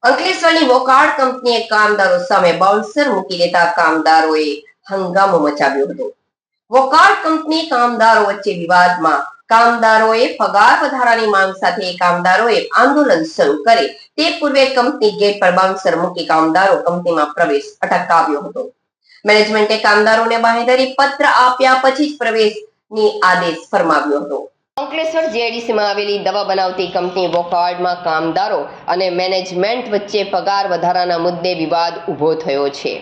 અંકલેશ્વરની વોકાર્ડ કંપનીએ કામદારો સામે બાઉન્સર મૂકી દેતા કામદારોએ હંગામો મચાવ્યો હતો। વોકાર્ડ કંપની કામદારો વચ્ચે વિવાદમાં કામદારોએ પગાર વધારાની માંગ સાથે કામદારોએ આંદોલન શરૂ કરે તે પૂર્વે કંપની ગેટ પર બાઉન્સર મૂકી કામદારો કંપનીમાં પ્રવેશ અટકાવ્યો હતો। મેનેજમેન્ટે કામદારોને બાંહેધરી પત્ર આપ્યા પછી જ પ્રવેશની આદેશ ફરમાવ્યો હતો। અંકલેશ્વર જેડીસીમાં આવેલી દવા બનાવતી કંપની વોકાર્ડમાં કામદારો અને મેનેજમેન્ટ વચ્ચે પગાર વધારાના મુદ્દે વિવાદ ઊભો થયો છે।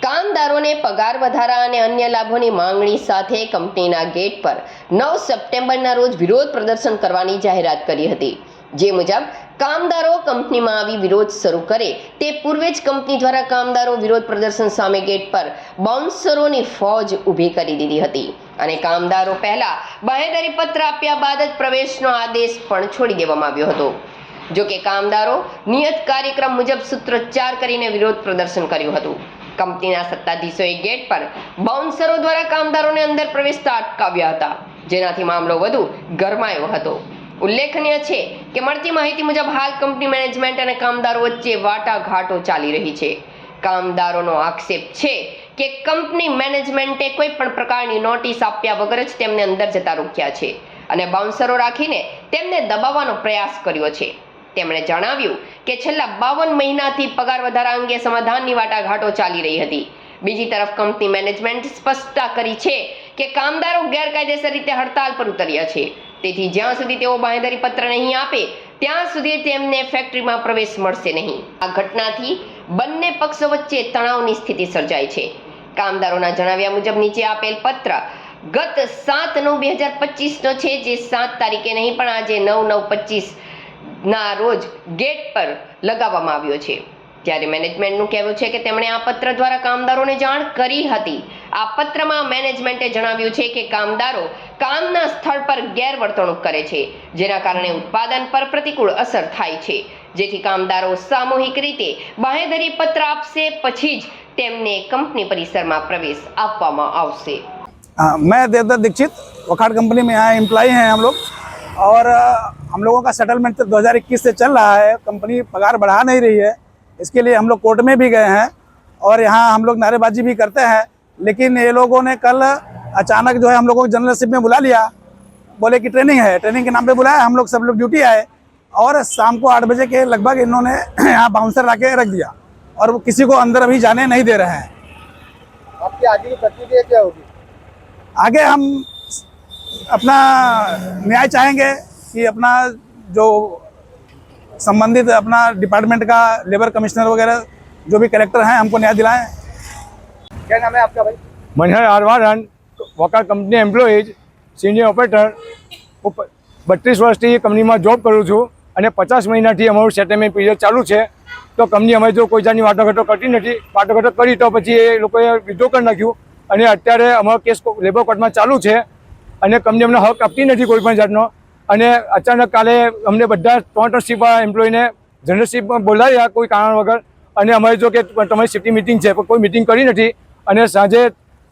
કામદારોને પગાર વધારા અને અન્ય લાભોની માંગણી સાથે કંપનીના ગેટ પર 9 સપ્ટેમ્બરના રોજ વિરોધ પ્રદર્શન કરવાની જાહેરાત કરી હતી। જે મુજબ કામદારો કંપનીમાં આવી વિરોધ શરૂ કરે તે પૂર્વે જ કંપની દ્વારા કામદારો વિરોધ પ્રદર્શન સામે ગેટ પર બાઉન્સરોની ફોજ ઊભી કરી દીધી હતી અને કામદારો પહેલા બાંહેધરી પત્ર આપ્યા બાદ જ પ્રવેશનો આદેશ પણ છોડી દેવામાં આવ્યો હતો। જો કે કામદારો નિયત કાર્યક્રમ મુજબ સૂત્રોચ્ચાર કરીને વિરોધ પ્રદર્શન કર્યું હતું। કંપનીના સત્તાધીશોએ ગેટ પર બાઉન્સરો દ્વારા કામદારોને અંદર પ્રવેશતા અટકાવ્યા હતા, જેનાથી મામલો વધુ ગરમાયો હતો। ઉલ્લેખનીય છે કે મળતી માહિતી મુજબ હાલ કંપની મેનેજમેન્ટ અને કામદારો વચ્ચે વાટાઘાટો ચાલી રહી છે। કામદારોનો આક્ષેપ છે કે કંપની મેનેજમેન્ટે કોઈ પણ પ્રકારની નોટિસ આપ્યા વગર જ તેમને અંદર જતા રોક્યા છે અને બાઉન્સરો રાખીને તેમને દબાવવાનો પ્રયાસ કર્યો છે। તેમણે જણાવ્યું કે છેલ્લા 52 મહિનાથી પગાર વધારા અંગે સમાધાનની વાટાઘાટો ચાલી રહી હતી। બીજી તરફ કંપની મેનેજમેન્ટ સ્પષ્ટતા કરી છે કે કામદારો ગેરકાયદેસર રીતે હડતાલ પર ઉતર્યા છે, તેથી જ્યાં સુધી તેઓ બાંહેધરી પત્ર નહીં આપે ત્યાં સુધી તેમને ફેક્ટરીમાં પ્રવેશ મળશે નહીં। આ ઘટનાથી બંને પક્ષો વચ્ચે તણાવની સ્થિતિ સર્જાઈ છે। કામદારોના જણાવ્યા મુજબ નીચે આપેલ પત્ર ગત 7/9/2025 નો છે, જે 7 તારીખે નહીં પણ આજે 9/9/25 ના રોજ ગેટ પર લગાવવામાં આવ્યો છે। ત્યારે મેનેજમેન્ટનું કહેવું છે કે તેમણે આ પત્ર દ્વારા કામદારોને જાણ કરી હતી। આ પત્રમાં મેનેજમેન્ટે જણાવ્યું છે કે કામદારો કામના સ્થળ પર ગેરવર્તણૂક કરે છે, જેના કારણે ઉત્પાદન પર પ્રતિકૂળ અસર થાય છે, જેથી કામદારો સામૂહિક રીતે બાંહેધરી પત્ર આપશે પછી જ તેમને કંપની પરિસરમાં प्रवेश આપવામાં આવશે। मैं देवदत्त दीक्षित, वोकार्ड कंपनी में यहाँ एम्प्लॉय हैं हम लोग, और हम लोगों का सेटलमेंट तो 2021 से चल रहा है। कंपनी पगार बढ़ा नहीं रही है, इसके लिए हम लोग कोर्ट में भी गए हैं और यहाँ हम लोग नारेबाजी भी करते हैं। लेकिन ये लोगों ने कल अचानक जो है हम लोगों को जनरलशिप में बुला लिया, बोले कि ट्रेनिंग है, ट्रेनिंग के नाम पे बुलाया। हम लोग सब लोग ड्यूटी आए और शाम को 8 बजे के लगभग इन्होंने यहाँ बाउंसर ला के रख दिया और वो किसी को अंदर अभी जाने नहीं दे रहे हैं। आपकी आगे की प्रतिक्रिया क्या होगी? आगे हम अपना न्याय चाहेंगे कि अपना जो संबंधित अपना डिपार्टमेंट का लेबर कमिश्नर वगैरह जो भी कलेक्टर हैं हमको न्याय दिलाएं। क्या नाम है आपका भाई? मनहर आरवारन, Wockhardt company employees, senior operator. હું 32 વર્ષથી કંપનીમાં જોબ કરું છું અને 50 મહિનાથી અમારું સેટલમેન્ટ પીરિયડ ચાલુ છે। તો કંપની અમે જો કોઈ જાતની વાટાઘાટો કરતી નથી, વાટાઘાટો કરી તો પછી એ લોકોએ વિડ્રો કરી નાખ્યું અને અત્યારે અમારો કેસ લેબર કોર્ટમાં ચાલુ છે અને કંપની અમને હક આપતી નથી કોઈ પણ જાતનો। અને અચાનક કાલે અમને બધા 3 શિફ્ટવાળા એમ્પ્લોયને જનરલશીપમાં બોલાવ્યા કોઈ કારણ વગર અને અમારી જો કે તમારી શિફ્ટની મિટિંગ છે પણ કોઈ મિટિંગ કરી નથી અને સાંજે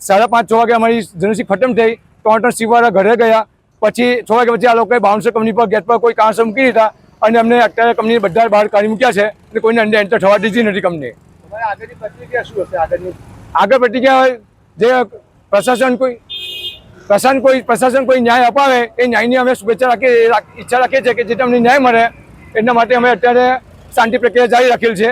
5:30-6 વાગે અમારી જનરલશીપ ખતમ થઈ। 3 શિફ્ટવાળા ઘરે ગયા, પછી 6 વાગ્યા પછી આ લોકોએ બાઉન્સર કંપની પર ગેટ પર કોઈ કારણસર મૂકી દીધા અને અમને અત્યારે કંપની બધા બહાર કાઢી મૂક્યા છે અને કોઈને અંદર એન્ટર થવા દીધી નથી કંપની। તમારી આગળની પ્રતિક્રિયા શું હશે? આગળ પ્રતિક્રિયા જે પ્રશાસન કોઈ ન્યાય અપાવે એ ન્યાયની અમે શુભેચ્છા ઈચ્છા રાખીએ છીએ કે જેથી અમને ન્યાય મળે। એના માટે અમે અત્યારે શાંતિ પ્રક્રિયા જારી રાખેલ છે।